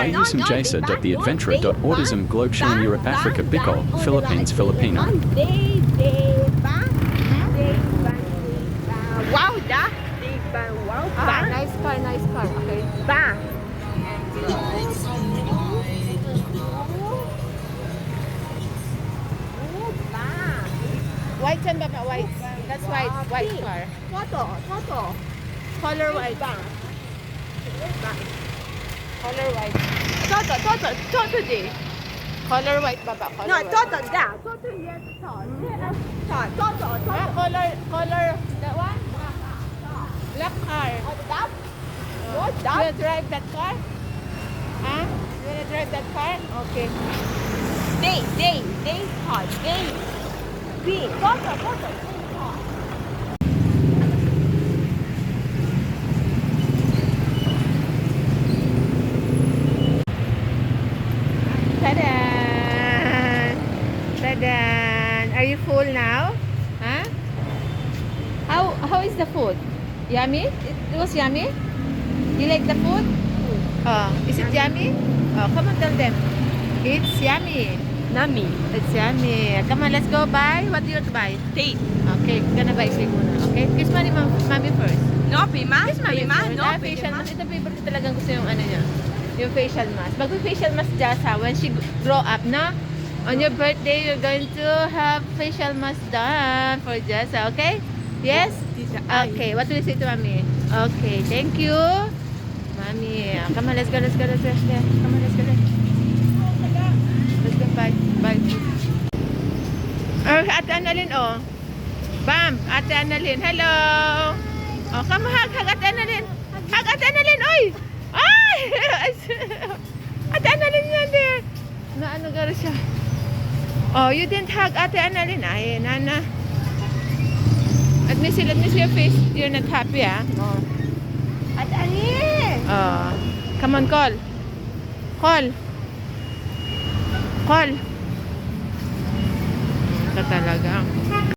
Ayusum Jasa.theadventurer.autism Globe Chilling Europe Africa Bicol Philippines Filipino. Wow, da. Wow, Ah, nice car, nice car. Okay. ba. White yan ba? White. That's white. White car. Toto. Color white. Color white. Toto di. Color white baba. Color No, white. Toto da. Toto yes, Toto. Ah, color. That one? Black car. That? What You that? wanna drive that car? Huh? You wanna drive that car? Okay. Day hot. Day. B. Toto. Tadan! Tadan! Are you full now? Huh? How is the food? Yummy? It was yummy? You like the food? Oh, is it yummy? Oh, come on, tell them. It's yummy. Nami. It's yummy. Come on, let's go buy. What do you want to buy? Tea. Okay, gonna buy cake muna. Okay? Kiss mommy first. No, Pima. Kiss mommy first. No, Facial mask. Ito favorite ko talagang gusto yung ano niya. Yung facial mask. Mag-facial mask Jasa when she grow up na. On your birthday, you're going to have facial mask done for Jasa. Okay? Yes? Okay. What will you say to mommy? Okay. Thank you. Mommy. Come on, let's go. Come on, let's go. Let's go. Bye. Ate Annalyn, oh. Bam! Ate Annalyn, hello! Oh, come hug Ate Annalyn! Hug Ate Annalyn, oy! Ay! Ate Annalyn yan there! Ano gano'n siya? Oh, you didn't hug Ate Annalyn. Ay, nana. Let me see your face. You're not happy, ah. Oh. At ani. Oh. Come on, call. Call. Ito talaga.